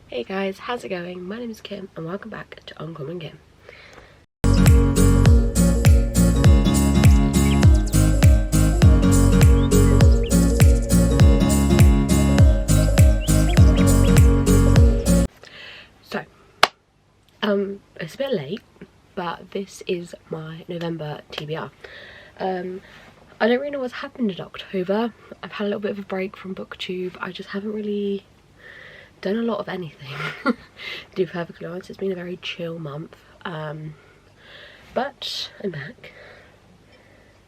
Hey guys, how's it going? My name is Kim and welcome back to Uncommonkim. So, it's a bit late, but this is my November TBR. I don't really know what's happened in October. I've had a little bit of a break from booktube. I just haven't really done a lot of anything, to be perfectly honest. It's been a very chill month, but I'm back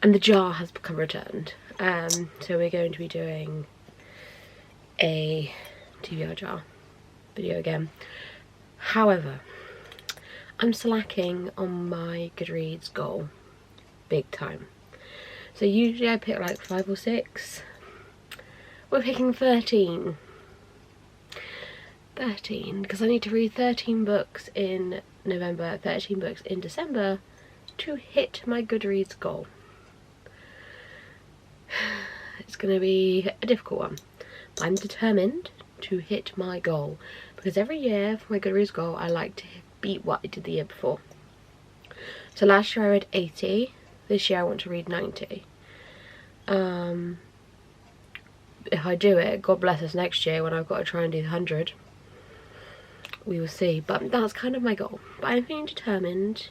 and the jar has become returned. So we're going to be doing a TBR jar video again. However, I'm slacking on my Goodreads goal big time. So usually I pick like 5 or 6. We're picking 13 because I need to read 13 books in November, 13 books in December to hit my Goodreads goal. It's going to be a difficult one. I'm determined to hit my goal because every year for my Goodreads goal I like to beat what I did the year before. So last year I read 80, this year I want to read 90. If I do it, God bless us next year when I've got to try and do 100. We will see, but that's kind of my goal. But I'm feeling determined.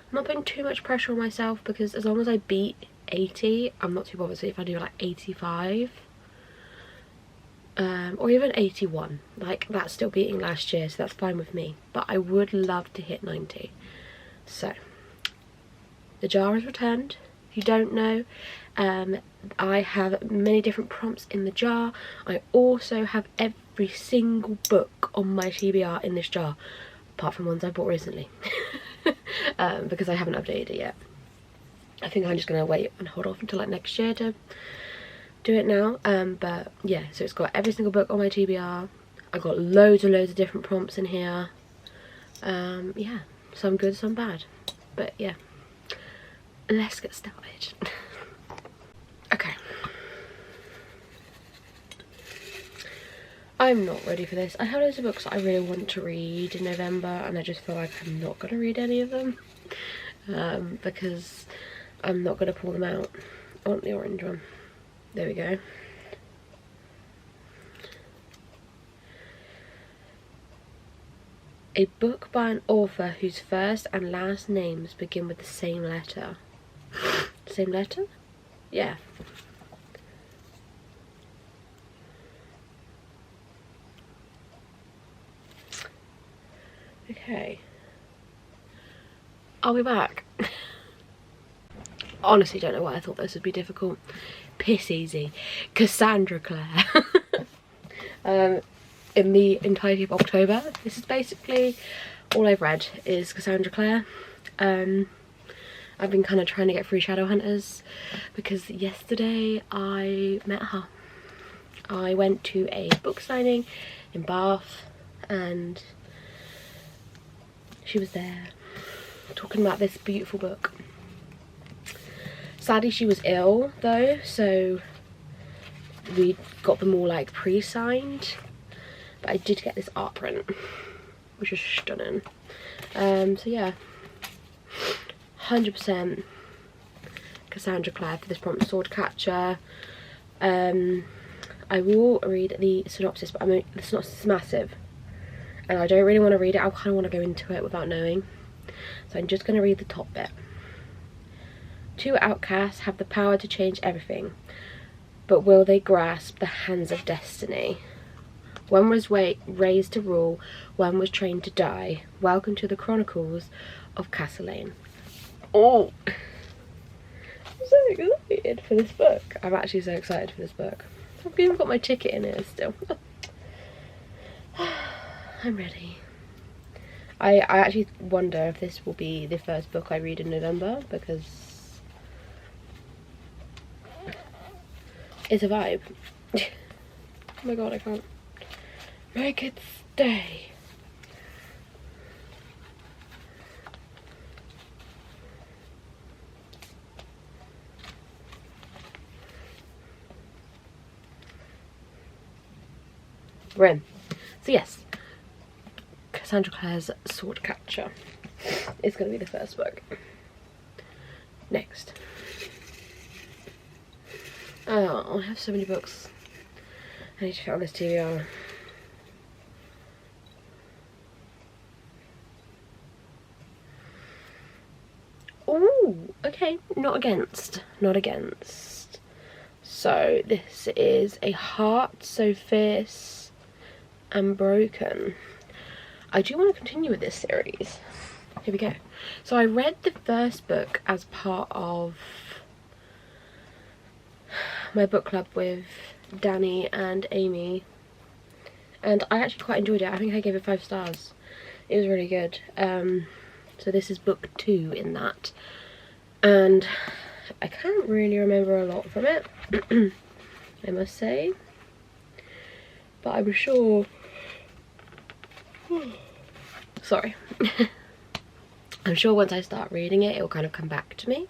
I'm not putting too much pressure on myself because as long as I beat 80, I'm not too bothered. So if I do like 85 or even 81, like that's still beating last year, so that's fine with me. But I would love to hit 90. So the jar is returned. If you don't know, I have many different prompts in the jar. I also have every single book on my TBR in this jar, apart from ones I bought recently, because I haven't updated it yet. I think I'm just going to wait and hold off until like next year to do it now. But yeah, so it's got every single book on my TBR. I've got loads and loads of different prompts in here. Yeah, some good, some bad, but yeah, let's get started. Okay, I'm not ready for this. I have loads of books that I really want to read in November and I just feel like I'm not going to read any of them, because I'm not going to pull them out. I want the orange one. There we go. A book by an author whose first and last names begin with the same letter. Same letter? Yeah. Okay. I'll be back. Honestly don't know why I thought this would be difficult. Piss easy. Cassandra Clare. In the entirety of October, this is basically all I've read is Cassandra Clare. I've been kind of trying to get through Shadowhunters because yesterday I met her. I went to a book signing in Bath and she was there talking about this beautiful book. Sadly she was ill though, so we got them all like pre-signed, but I did get this art print which is stunning. So yeah, 100% Cassandra Clare for this prompt. Swordcatcher. I will read the synopsis, but the synopsis is massive and I don't really want to read it. I kind of want to go into it without knowing, so I'm just going to read the top bit. Two outcasts have the power to change everything, but will they grasp the hands of destiny? One was raised to rule, one was trained to die. Welcome to the Chronicles of Castlane. Oh, I'm so excited for this book. I'm actually so excited for this book. I've even got my ticket in here still. I'm ready. I actually wonder if this will be the first book I read in November because it's a vibe. Oh my god, I can't make it stay. We're in. So yes, Cassandra Clare's Swordcatcher is going to be the first book. Next. Oh, I have so many books. I need to fit on this TBR. Ooh, okay, not against. Not against. So this is A Heart So Fierce and Broken. I do want to continue with this series. Here we go. So I read the first book as part of my book club with Danny and Amy, and I actually quite enjoyed it. I think I gave it 5 stars. It was really good. So this is book 2 in that, and I can't really remember a lot from it, I must say, but I'm sure sorry I'm sure once I start reading it, it'll kind of come back to me.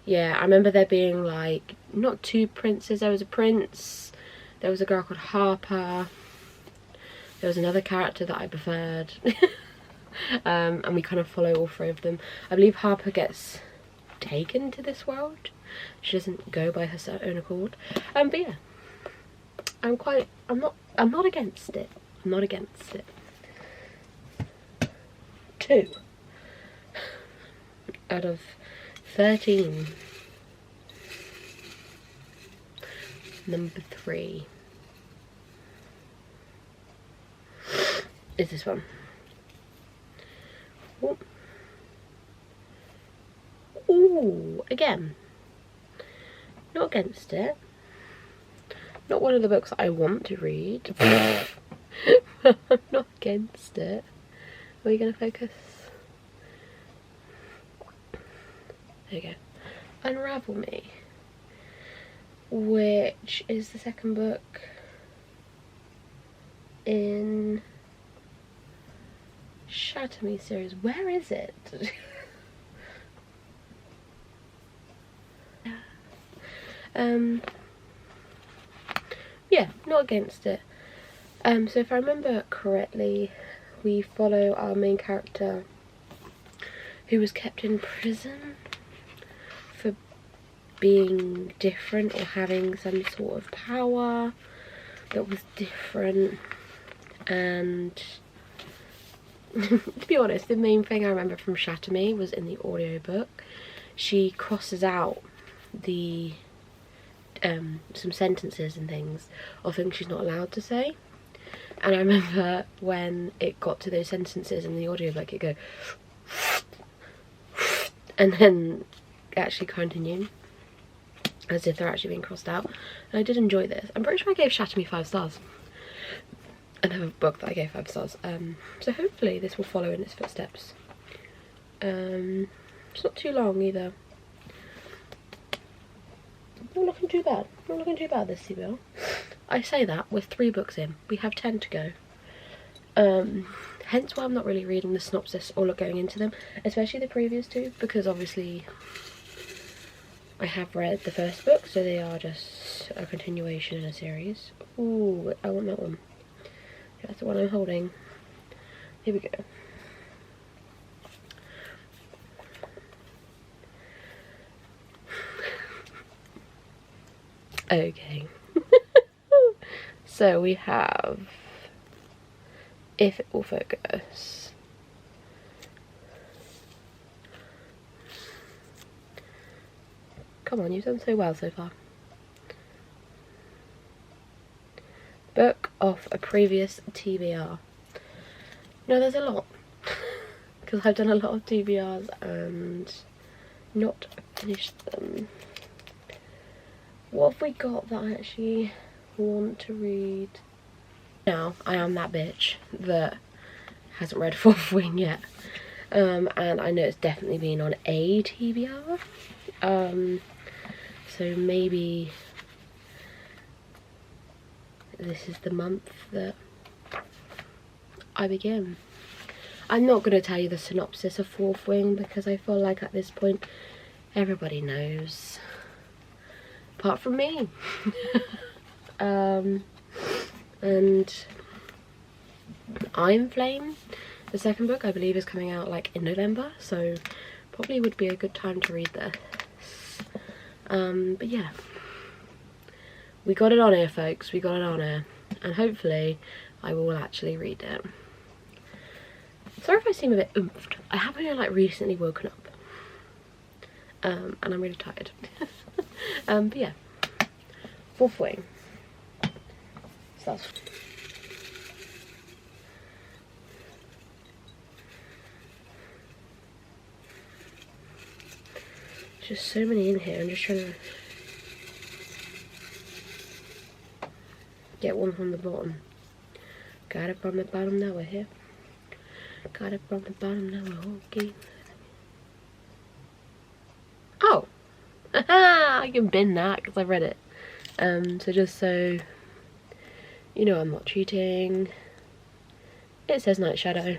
Yeah, I remember there being like, not 2 princes, there was a prince, there was a girl called Harper, there was another character that I preferred, and we kind of follow all 3 of them. I believe Harper gets taken to this world, she doesn't go by her own accord, but yeah, I'm not against it, I'm not against it. 2 out of 13. Number 3 is this one. Ooh. Ooh, again, not against it. Not one of the books I want to read. I'm not against it. Are we going to focus? There you go. Unravel Me, which is the second book in Shatter Me series. Where is it? Yeah, not against it. So if I remember correctly, we follow our main character who was kept in prison for being different or having some sort of power that was different, and to be honest, the main thing I remember from Shatter Me was in the audiobook. She crosses out the some sentences and things of things she's not allowed to say, and I remember when it got to those sentences in the audiobook, it go and then actually continue as if they're actually being crossed out, and I did enjoy this. I'm pretty sure I gave Shatter Me 5 stars. Another book that I gave 5 stars. So hopefully this will follow in its footsteps. It's not too long either. Not looking too bad. Not looking too bad, this TBR. I say that with 3 books in. We have 10 to go. Hence why I'm not really reading the synopsis or going into them, especially the previous 2, because obviously I have read the first book, so they are just a continuation in a series. Ooh, I want that one. That's the one I'm holding. Here we go. Okay. So we have If It Will Focus. Come on, you've done so well so far. Book off a previous TBR. No, there's a lot. Because I've done a lot of TBRs and not finished them. What have we got that I actually want to read? Now, I am that bitch that hasn't read Fourth Wing yet. And I know it's definitely been on a TBR. So maybe this is the month that I begin. I'm not going to tell you the synopsis of Fourth Wing because I feel like at this point everybody knows. Apart from me. And Iron Flame, the second book, I believe is coming out like in November, so probably would be a good time to read this. But yeah, we got it on here, folks, we got it on here, and hopefully I will actually read it. Sorry if I seem a bit oomphed. I have only like recently woken up, and I'm really tired. But yeah, Fourth Wing. So that's just so many in here. I'm just trying to get one from the bottom. Got it from the bottom, now we're here. Got it from the bottom, now we're okay. Oh! I can bin that because I've read it. So just so you know, I'm not cheating. It says Night Shadow,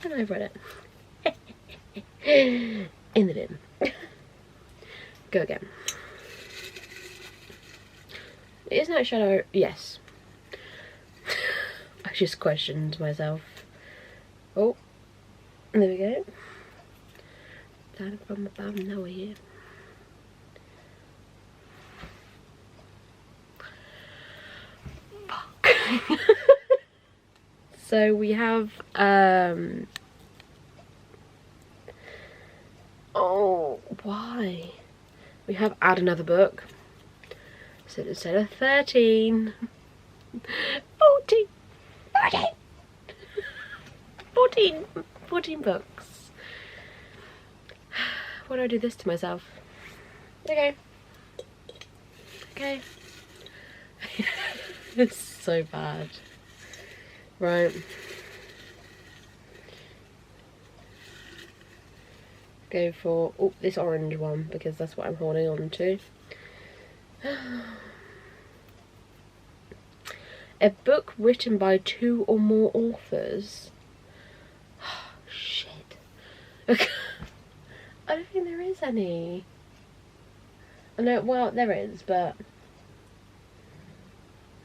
and I've read it. In the bin. Go again. Is Night Shadow? Yes. I just questioned myself. Oh, there we go. Down from the bottom, now we're here. Fuck. So we have oh, why? We have add another book. So instead of 13, 14, 14 books. Why do I do this to myself? Okay. Okay. It's so bad. Right. Go for this orange one because that's what I'm holding on to. A book written by 2 or more authors. Shit. Okay. I don't think there is any. I know, well, there is, but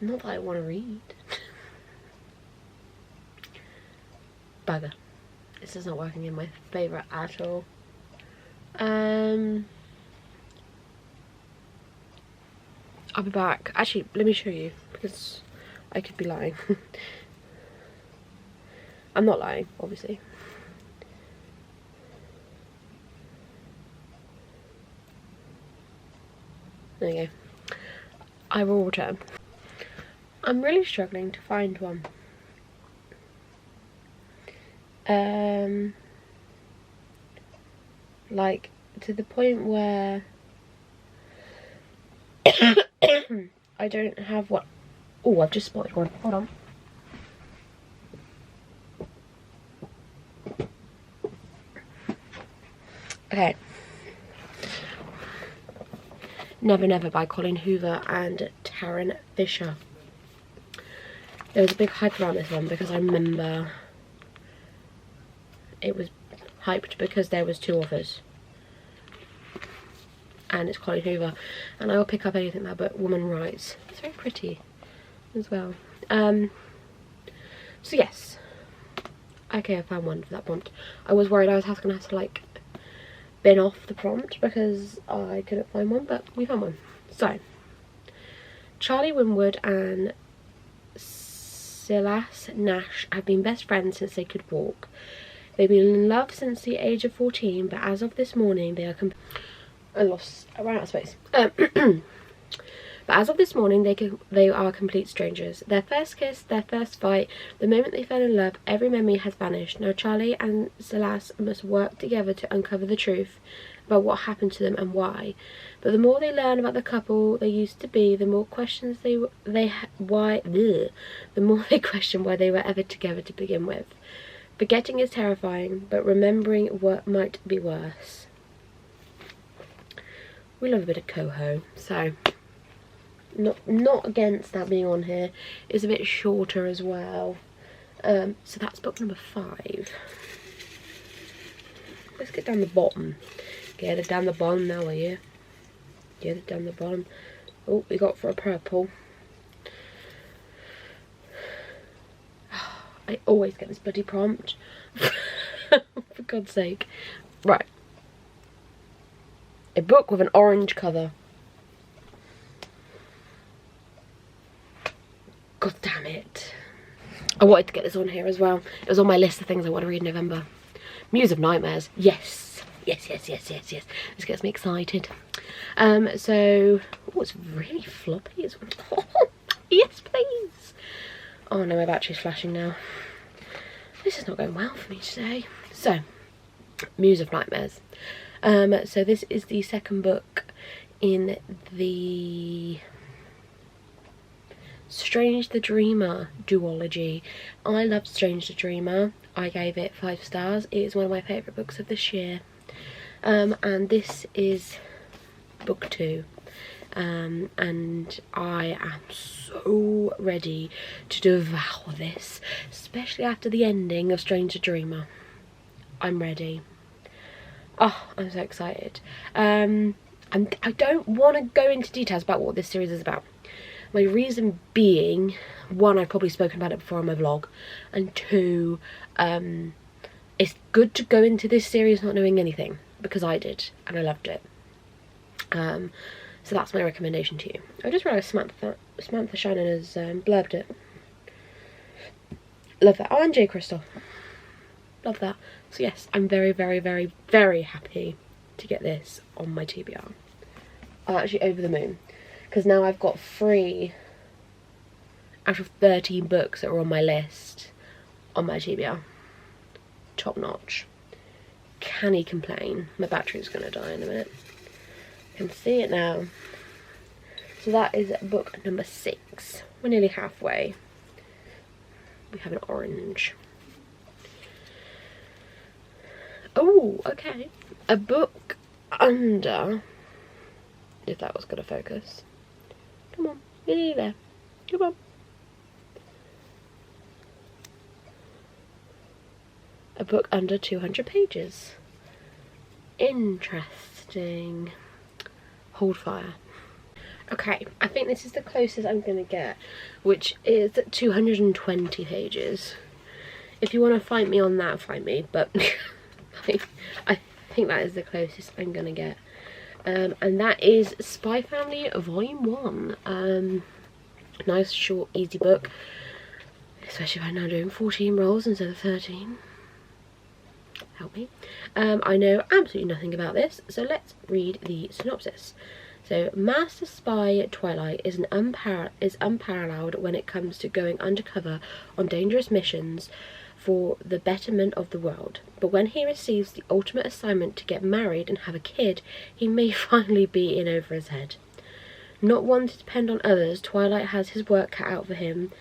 not that I want to read. Bugger. This is not working in my favour at all. I'll be back. Actually, let me show you, because I could be lying. I'm not lying, obviously. There you go. I will return. I'm really struggling to find one. Like, to the point where I don't have one. Oh, I've just spotted one. Hold on. Okay. Never Never by Colin Hoover and Taryn Fisher. There was a big hype around this one because I remember it was hyped because there was 2 authors. And it's Colin Hoover. And I will pick up anything that woman writes. It's very pretty as well. So yes. Okay, I found one for that prompt. I was worried I was going to have to like bin off the prompt because I couldn't find one, but we found one. So, Charlie Winwood and Silas Nash have been best friends since they could walk. They've been in love since the age of 14, but as of this morning they are I ran out of space. But as of this morning they are complete strangers. Their first kiss, their first fight, the moment they fell in love, every memory has vanished. Now Charlie and Silas must work together to uncover the truth about what happened to them and why. But the more they learn about the couple they used to be, the more questions the more they question why they were ever together to begin with. Forgetting is terrifying, but remembering what might be worse. We love a bit of coho, so not against that being on here. It's a bit shorter as well. So that's book number 5. Let's get down the bottom. Get it down the bottom now, will you? Get it down the bottom. Oh, we got for a purple. I always get this bloody prompt. For God's sake. Right. A book with an orange cover. God damn it. I wanted to get this on here as well. It was on my list of things I want to read in November. Muse of Nightmares. Yes. Yes, yes, yes, yes, yes. This gets me excited. So, oh, it's really floppy. It's, oh, yes, please. Oh no, my battery's flashing now. This is not going well for me today. So, Muse of Nightmares. So this is the second book in the Strange the Dreamer duology. I loved Strange the Dreamer. I gave it 5 stars. It is one of my favourite books of this year. And this is book 2. And I am so ready to devour this, especially after the ending of Strange the Dreamer. I'm ready. Oh, I'm so excited. And I don't want to go into details about what this series is about. My reason being, 1, I've probably spoken about it before on my vlog, and 2, it's good to go into this series not knowing anything, because I did, and I loved it. So that's my recommendation to you. I just realised Samantha Shannon has blurbed it. Love that. Oh, and J. Crystal. Love that. So yes, I'm very, very, very, very happy to get this on my TBR. I'm actually over the moon, because now I've got 3 out of 13 books that are on my list on my TBR. Top notch. Can he complain? My battery's going to die in a minute. I can see it now. So that is book number 6. We're nearly halfway. We have an orange. Oh, okay. A book under, if that was going to focus. Come on, you're nearly there. Come on. A book under 200 pages. Interesting. Hold fire. Okay, I think this is the closest I'm going to get, which is 220 pages. If you want to fight me on that, fight me, but I think that is the closest I'm going to get. And that is Spy Family Volume 1. Nice, short, easy book. Especially if I'm now doing 14 rolls instead of 13. Help me. I know absolutely nothing about this, so let's read the synopsis. So, Master Spy Twilight is unparalleled when it comes to going undercover on dangerous missions for the betterment of the world. But when he receives the ultimate assignment to get married and have a kid, he may finally be in over his head. Not one to depend on others, Twilight has his work cut out for him,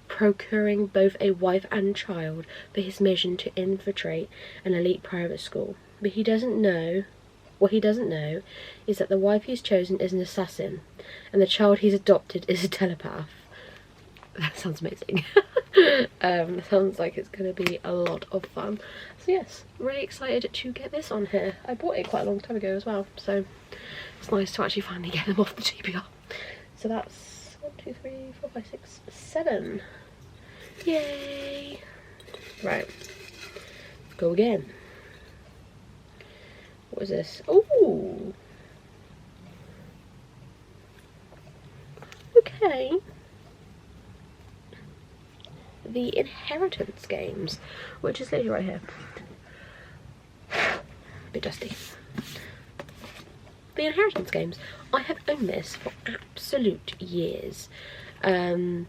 procuring both a wife and child for his mission to infiltrate an elite private school. But what he doesn't know is that the wife he's chosen is an assassin, and the child he's adopted is a telepath. That sounds amazing. Sounds like it's going to be a lot of fun. So yes, really excited to get this on here. I bought it quite a long time ago as well, so it's nice to actually finally get them off the TBR. So that's 1, 2, 3, 4, 5, 6, 7. Yay! Right, let's go again. What is this? Ooh! Okay. The Inheritance Games, which is literally right here. Bit dusty. The Inheritance Games. I have owned this for absolute years. And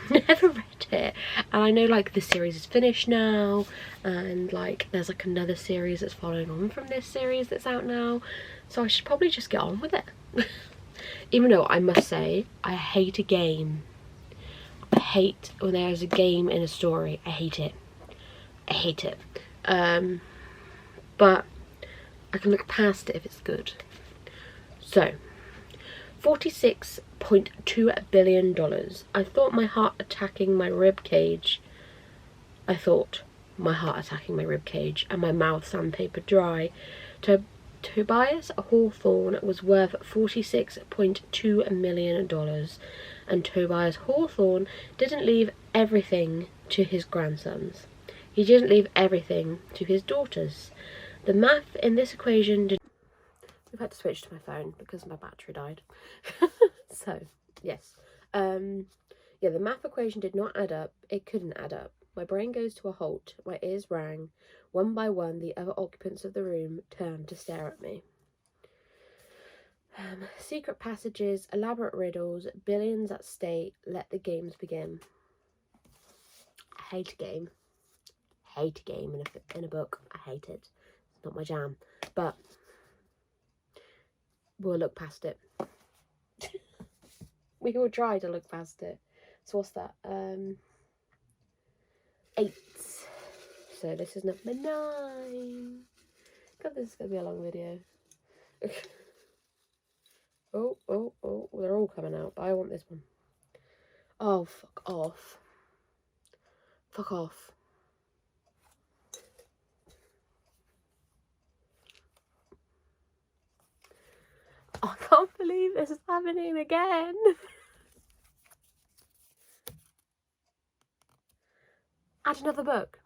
never read it. And I know like the series is finished now, and like there's like another series that's following on from this series that's out now. So I should probably just get on with it. Even though I must say, I hate a game. I hate when there's a game in a story. I hate it. I hate it. But I can look past it if it's good. So, $46.2 billion. I thought my heart attacking my rib cage. And my mouth sandpaper dry. Tobias Hawthorne was worth $46.2 million, and Tobias Hawthorne didn't leave everything to his grandsons. He didn't leave everything to his daughters. The math in this equation did... I've had to switch to my phone because my battery died. So, yes. Yeah, the math equation did not add up. It couldn't add up. My brain goes to a halt. My ears rang. One by one, the other occupants of the room turned to stare at me. Secret passages, elaborate riddles, billions at stake. Let the games begin. I hate a game. Hate a game in a book. I hate it. It's not my jam. But we'll look past it. We will try to look past it. So what's that? 8. So this is number 9. God, this is gonna be a long video. Oh, they're all coming out, but I want this one. Oh, fuck off. Fuck off. I can't believe this is happening again. Add another book.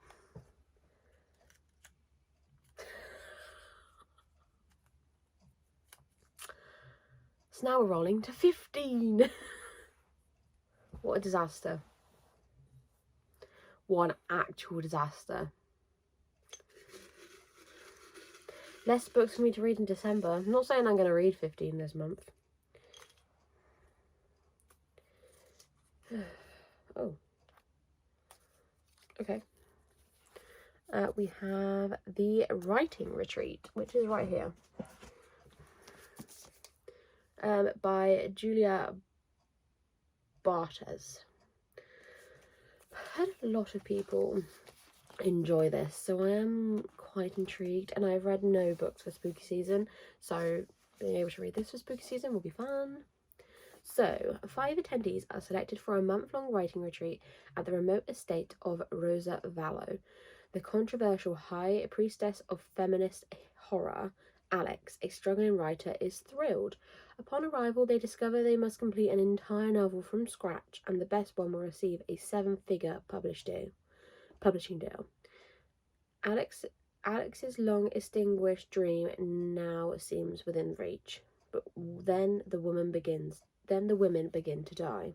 So now we're rolling to 15. What a disaster. What an actual disaster. Less books for me to read in December. I'm not saying I'm going to read 15 this month. Oh. Okay. We have The Writing Retreat, which is right here. By Julia Bartes. I've heard a lot of people enjoy this, so I am quite intrigued, and I've read no books for spooky season, so being able to read this for spooky season will be fun. So 5 attendees are selected for a month-long writing retreat at the remote estate of Rosa Vallow. The controversial high priestess of feminist horror, Alex, a struggling writer, is thrilled. Upon arrival, they discover they must complete an entire novel from scratch, and the best one will receive a 7-figure publishing deal. Alex's long extinguished dream now seems within reach, but then the women begin to die.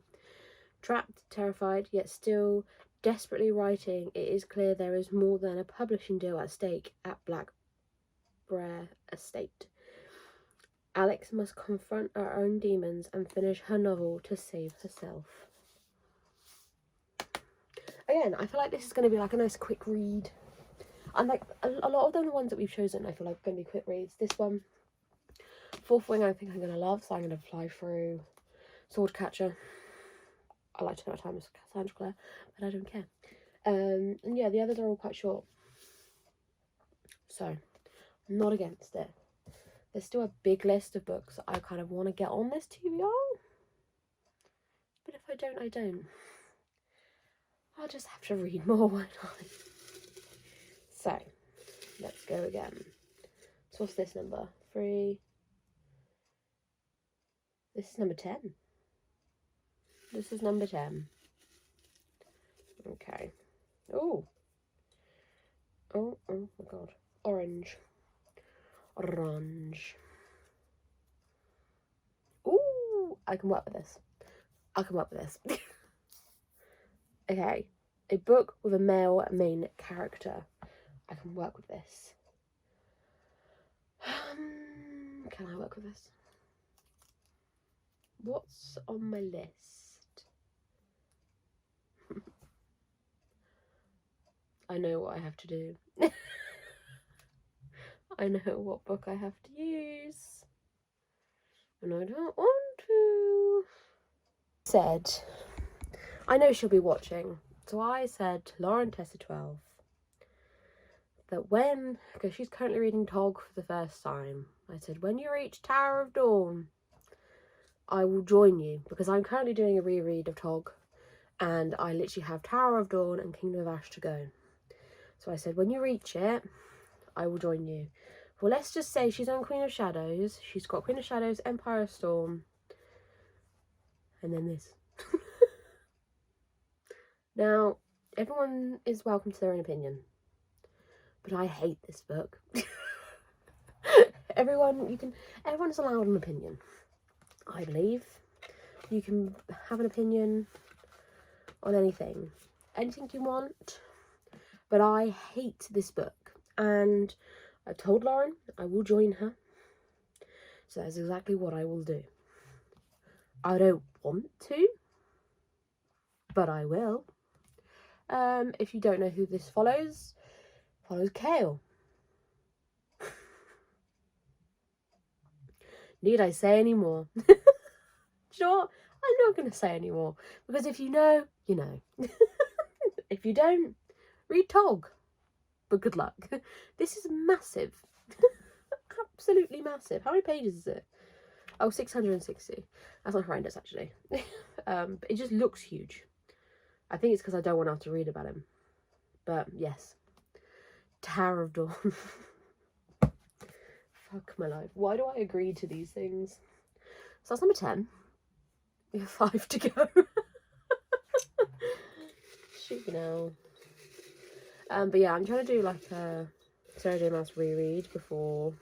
Trapped, terrified, yet still desperately writing, it is clear there is more than a publishing deal at stake at Blackbriar Estate. Alex must confront her own demons and finish her novel to save herself. Again, I feel like this is going to be like a nice quick read. And like a lot of the ones that we've chosen, I feel like are going to be quick reads. This one, Fourth Wing, I think I'm going to love, so I'm going to fly through. Swordcatcher, I like to know what time is Sandra Clare, but I don't care. And yeah, the others are all quite short, so I'm not against it. There's still a big list of books that I kind of want to get on this TBR, but if I don't, I don't. I'll just have to read more, won't I? So, let's go again. So what's this number? 3. This is number 10. This is number 10. Okay. Oh my god. Orange. Ooh, I can work with this. Okay. A book with a male main character. I can work with this. Can I work with this? What's on my list? I know what I have to do. I know what book I have to use. And I don't want to. I know she'll be watching. So I said to Lauren Tessa 12 that because she's currently reading Tog for the first time, I said, when you reach Tower of Dawn, I will join you, because I'm currently doing a reread of Tog, and I literally have Tower of Dawn and Kingdom of Ash to go. So I said, when you reach it, I will join you. Well, let's just say she's on Queen of Shadows. She's got Queen of Shadows, Empire of Storm, and then this. Now, everyone is welcome to their own opinion, but I hate this book. Everyone's allowed an opinion, I believe. You can have an opinion on anything you want, but I hate this book, and I told Lauren I will join her, so that's exactly what I will do. I don't want to, but I will. If you don't know who this follows Kale. Need I say any more? Do you know what? I'm not going to say any more, because if you know, you know. If you don't, read Tog. But good luck. This is massive. Absolutely massive. How many pages is it? Oh, 660. That's not horrendous, actually. But it just looks huge. I think it's because I don't want to have to read about him. But yes. Tower of Dawn. Fuck my life. Why do I agree to these things? So that's number 10. We have 5 to go. Shoot, you know. But yeah, I'm trying to do like a Sarah J. Maas reread before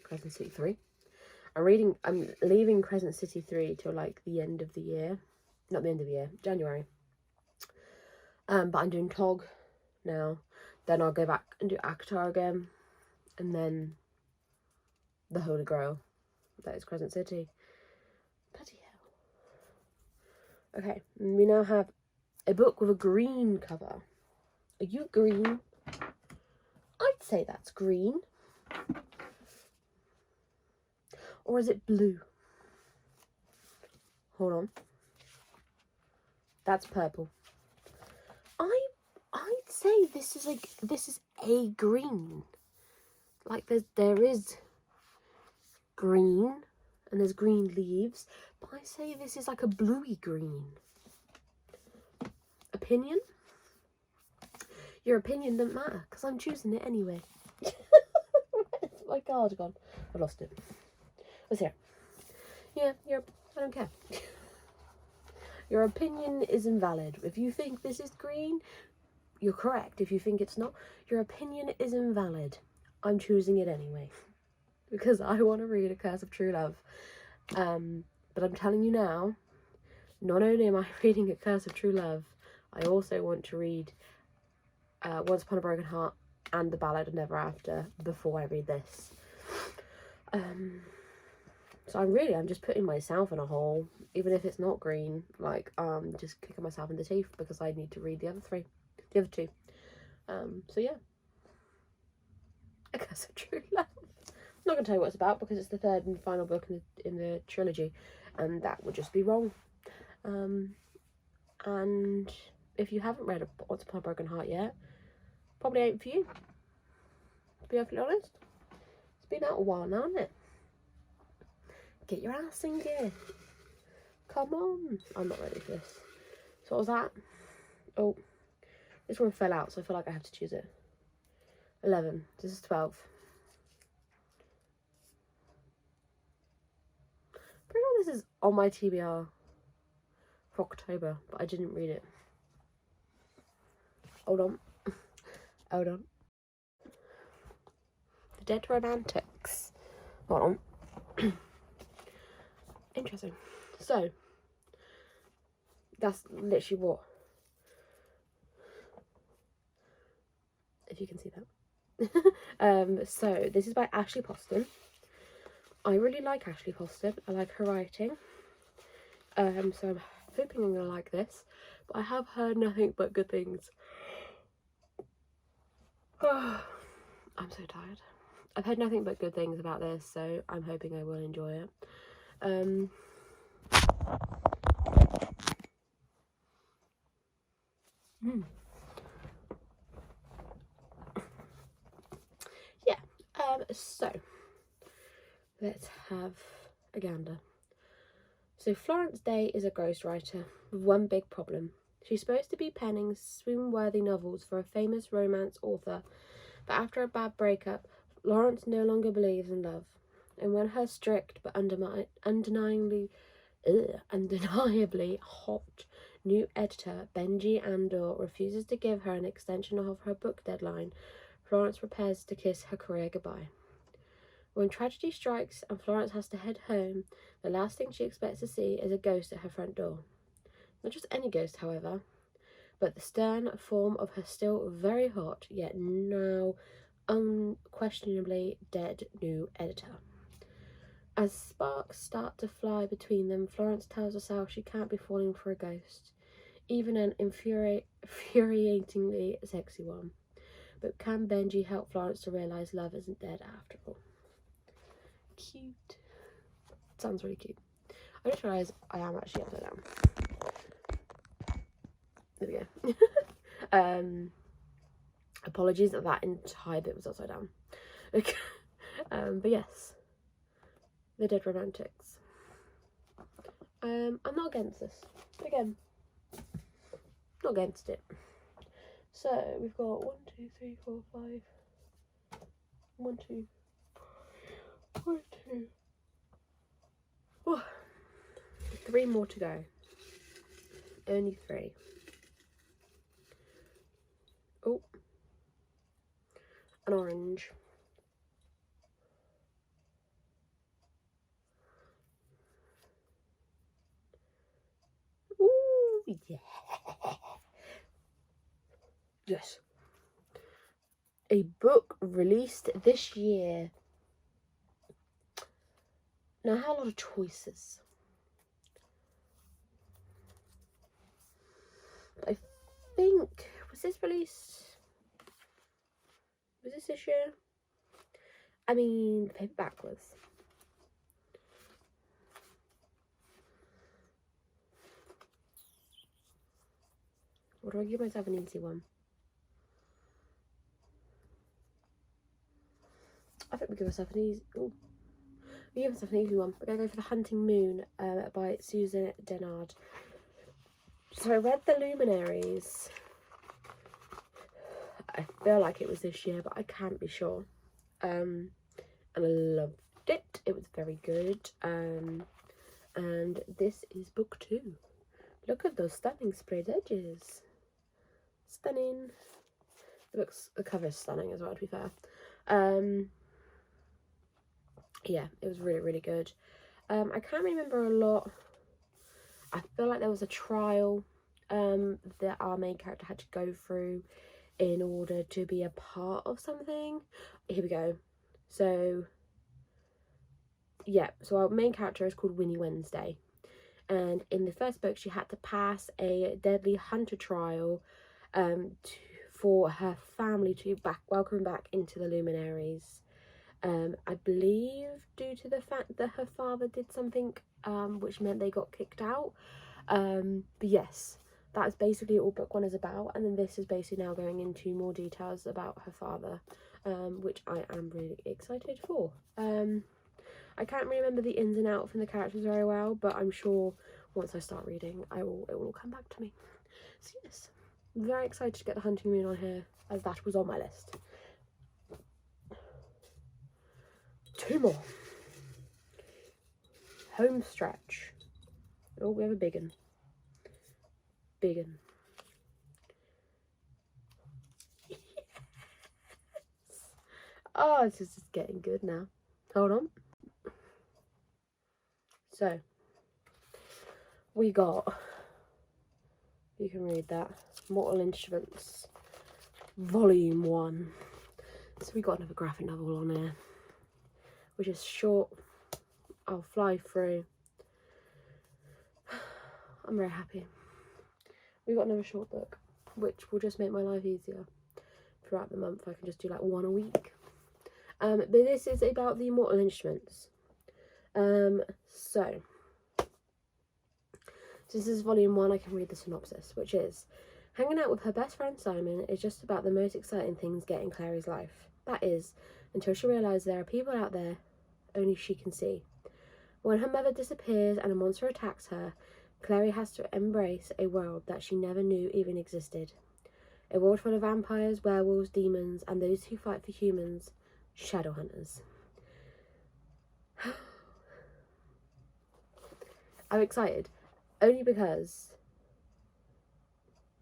Crescent City 3. I'm leaving Crescent City 3 till like the end of the year. Not the end of the year, January. But I'm doing Tog now. Then I'll go back and do Akatar again. And then the Holy Grail. That is Crescent City. Bloody hell. Okay, we now have a book with a green cover. Are you green? I'd say that's green. Or is it blue? Hold on. That's purple. I'd say this is a green. Like there is green and there's green leaves, but I say this is like a bluey green. Opinion? Your opinion doesn't matter, because I'm choosing it anyway. My card gone. I lost it. What's here? Yeah, I don't care. Your opinion is invalid. If you think this is green, you're correct. If you think it's not, your opinion is invalid. I'm choosing it anyway. Because I want to read A Curse of True Love. But I'm telling you now, not only am I reading A Curse of True Love, I also want to read Once Upon a Broken Heart and The Ballad of Never After before I read this. So I'm just putting myself in a hole, even if it's not green. Like, just kicking myself in the teeth because I need to read the other two. So yeah. A Curse of True Love. I'm not going to tell you what it's about because it's the third and final book in the trilogy, and that would just be wrong. And if you haven't read Once Upon a Broken Heart yet, probably ain't for you, to be perfectly honest. It's been out a while now, hasn't it? Get your ass in gear. Come on. I'm not ready for this. So what was that? Oh, this one fell out, so I feel like I have to choose it. 11. This is 12. Pretty sure this is on my TBR for October, but I didn't read it. Hold on. Hold on. The Dead Romantics. Hold on. Interesting. So, that's literally what, if you can see that. So this is by Ashley Poston. I really like Ashley Poston. I like her writing. So I'm hoping I'm gonna like this, but I have heard nothing but good things. Oh, I'm so tired. I've heard nothing but good things about this, so I'm hoping I will enjoy it. Yeah, so let's have a gander. So Florence Day is a ghostwriter with one big problem. She's supposed to be penning swoon-worthy novels for a famous romance author, but after a bad breakup, Florence no longer believes in love. And when her strict but undeniably undeniably hot new editor Benji Andor refuses to give her an extension of her book deadline, Florence prepares to kiss her career goodbye. When tragedy strikes and Florence has to head home, the last thing she expects to see is a ghost at her front door. Not just any ghost, however, but the stern form of her still very hot, yet now unquestionably dead new editor. As sparks start to fly between them, Florence tells herself she can't be falling for a ghost, even an infuriatingly sexy one. But can Benji help Florence to realise love isn't dead after all? Cute. Sounds really cute. I just realised I am actually upside down. There we go. Apologies that that entire bit was upside down. Okay. But yes, the Dead Romantics. I'm not against this. Again, not against it. So we've got 1, 2, 3, 4, 5. 1, 2, 1, 2. Oh, 3 more to go. Only 3. Oh, an orange. Ooh, yeah. Yes. A book released this year. Now, I had a lot of choices. I think, was this released? Was this year? I mean, the paperback was. Or do I give myself an easy one? I think we give ourselves an easy. Ooh. We give ourselves an easy one. We're going to go for The Hunting Moon by Susan Dennard. So I read The Luminaries. I feel like it was this year, but I can't be sure. And I loved it. It was very good. And this is book 2. Look at those stunning sprayed edges. Stunning. The cover is stunning as well, to be fair. Yeah, it was really, really good. I can't remember a lot. I feel like there was a trial that our main character had to go through in order to be a part of something. Here we go. So, yeah, so our main character is called Winnie Wednesday. And in the first book, she had to pass a deadly hunter trial for her family to welcome back into the Luminaries. I believe due to the fact that her father did something which meant they got kicked out. But yes, that's basically all book 1 is about, and then this is basically now going into more details about her father, which I am really excited for. I can't remember the ins and outs from the characters very well, but I'm sure once I start reading it will all come back to me. So yes, I'm very excited to get The Hunting Moon on here, as that was on my list. 2 more. Home stretch. Oh, we have a big one. Big one. Yes. Oh, this is just getting good now. Hold on. So, we got, you can read that, Mortal Instruments, Volume 1. So we got another graphic novel on here, which is short. I'll fly through. I'm very happy. We got another short book, which will just make my life easier throughout the month. I can just do like 1 a week. But this is about the Mortal Instruments. So this is volume 1. I can read the synopsis, which is: hanging out with her best friend Simon is just about the most exciting things get in Clary's life. That is, until she realises there are people out there only she can see. When her mother disappears and a monster attacks her, Clary has to embrace a world that she never knew even existed. A world full of vampires, werewolves, demons, and those who fight for humans, Shadowhunters. I'm excited only because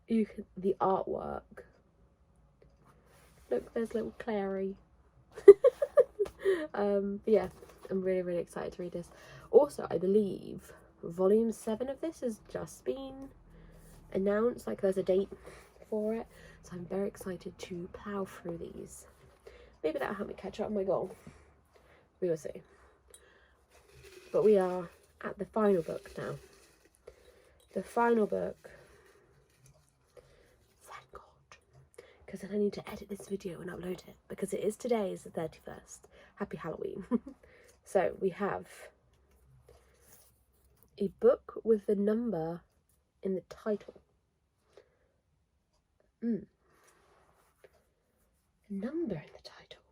the artwork. Look, there's little Clary. But yeah, I'm really, really excited to read this. Also, I believe volume 7 of this has just been announced, like there's a date for it, so I'm very excited to plow through these. Maybe that'll help me catch up on my goal. We will see. But we are at the final book now. The final book. Thank God. Because then I need to edit this video and upload it, because it is today is the 31st. Happy Halloween. So we have a book with the number in the title. A number in the title.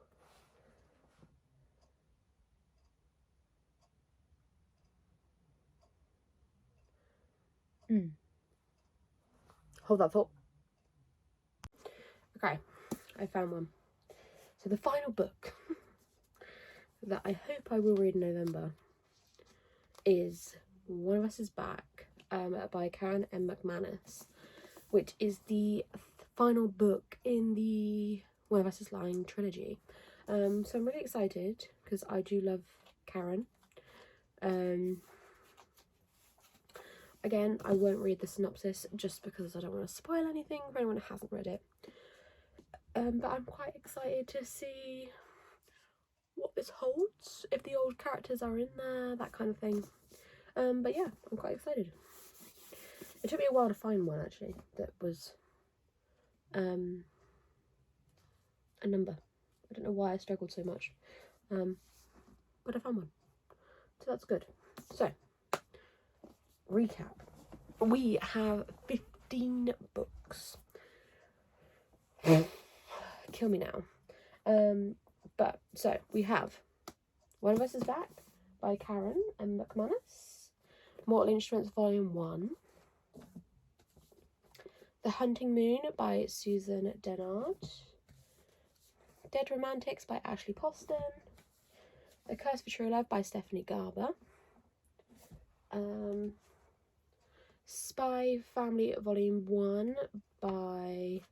Hold that thought. Okay, I found one. So the final book that I hope I will read in November is One of Us is Back by Karen M. McManus, which is the final book in the One of Us is Lying trilogy. So I'm really excited because I do love Karen. Again, I won't read the synopsis just because I don't want to spoil anything for anyone who hasn't read it. But I'm quite excited to see what this holds, if the old characters are in there, that kind of thing. But yeah, I'm quite excited. It took me a while to find one actually that was a number. I don't know why I struggled so much, but I found one, so that's good. So, recap. We have 15 books. Kill me now. But so we have One of Us is Back by Karen M. McManus, Mortal Instruments Volume 1, The Hunting Moon by Susan Dennard, Dead Romantics by Ashley Poston, A Curse for True Love by Stephanie Garber, Spy Family Volume 1 by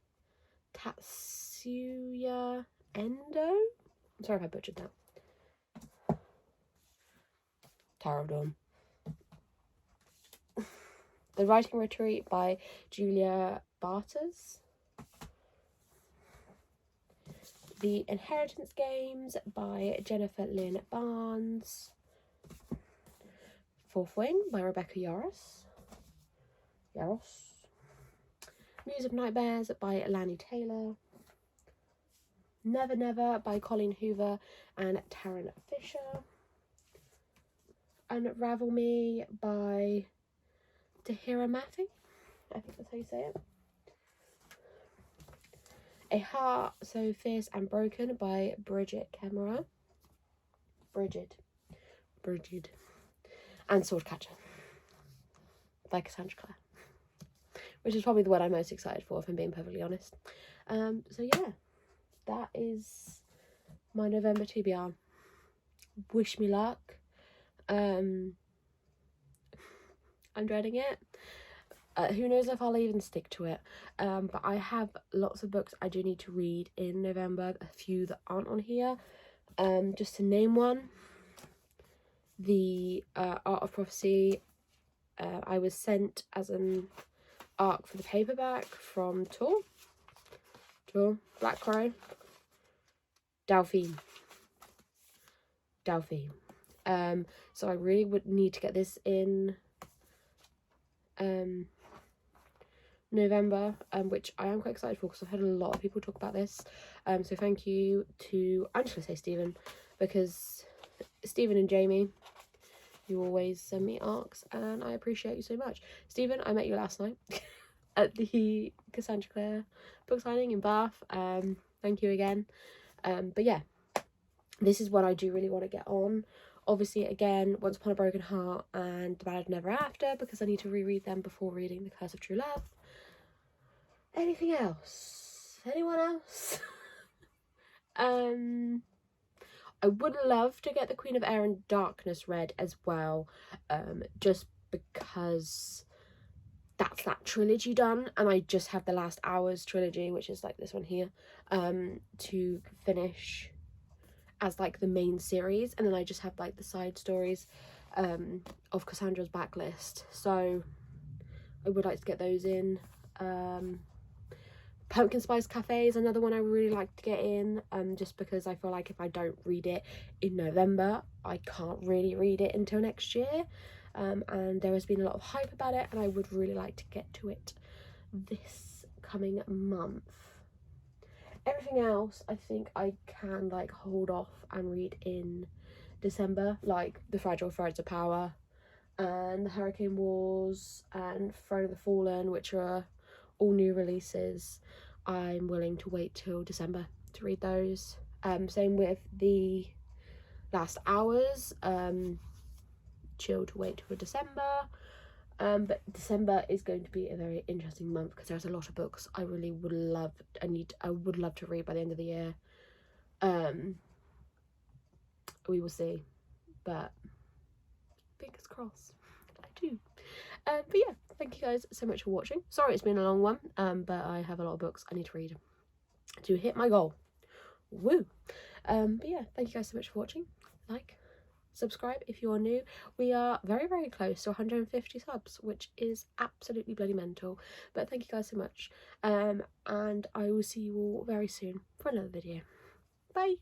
Tatsuya Endo. I'm sorry if I butchered that. Tower of Dawn. The Writing Retreat by Julia Barters. The Inheritance Games by Jennifer Lynn Barnes. Fourth Wing by Rebecca Yaros. Muse of Nightmares by Lani Taylor. Never Never by Colleen Hoover and Taryn Fisher. Unravel Me by Tahira Mafi. I think that's how you say it. A Heart So Fierce and Broken by Bridget Kemmerer. Bridget. And Swordcatcher by Cassandra Clare, which is probably the one I'm most excited for, if I'm being perfectly honest. So yeah, that is my November TBR. Wish me luck. I'm dreading it. Who knows if I'll even stick to it. But I have lots of books I do need to read in November, a few that aren't on here. Just to name one, the Art of Prophecy. I was sent as an ARC for the paperback from Tor, Black Crow, Delphine. So I really would need to get this in November, which I am quite excited for because I've heard a lot of people talk about this. So thank you to, I'm just going to say Stephen, because Stephen and Jamie, you always send me ARCs and I appreciate you so much. Stephen, I met you last night at the Cassandra Clare book signing in Bath. Thank you again. But yeah, this is what I do really want to get on. Obviously, again, Once Upon a Broken Heart and The Ballad of Never After, because I need to reread them before reading The Curse of True Love. Anything else? Anyone else? I would love to get The Queen of Air and Darkness read as well, just because that's that trilogy done, and I just have the Last Hours trilogy, which is like this one here, to finish as like the main series, and then I just have like the side stories of Cassandra's Backlist. So I would like to get those in. Pumpkin Spice Cafe is another one I would really like to get in, just because I feel like if I don't read it in November, I can't really read it until next year. And there has been a lot of hype about it, and I would really like to get to it this coming month. Everything else I think I can like hold off and read in December, like The Fragile Threads of Power and The Hurricane Wars and Throne of the Fallen, which are all new releases. I'm willing to wait till December to read those. Same with The Last Hours, chill to wait till December. But December is going to be a very interesting month because there's a lot of books I really would love, I would love to read by the end of the year. We will see, but fingers crossed I do. But yeah, thank you guys so much for watching. Sorry it's been a long one, but I have a lot of books I need to read to hit my goal. Woo! But yeah, thank you guys so much for watching. Like, subscribe if you are new. We are very, very close to 150 subs, which is absolutely bloody mental. But thank you guys so much, and I will see you all very soon for another video. Bye!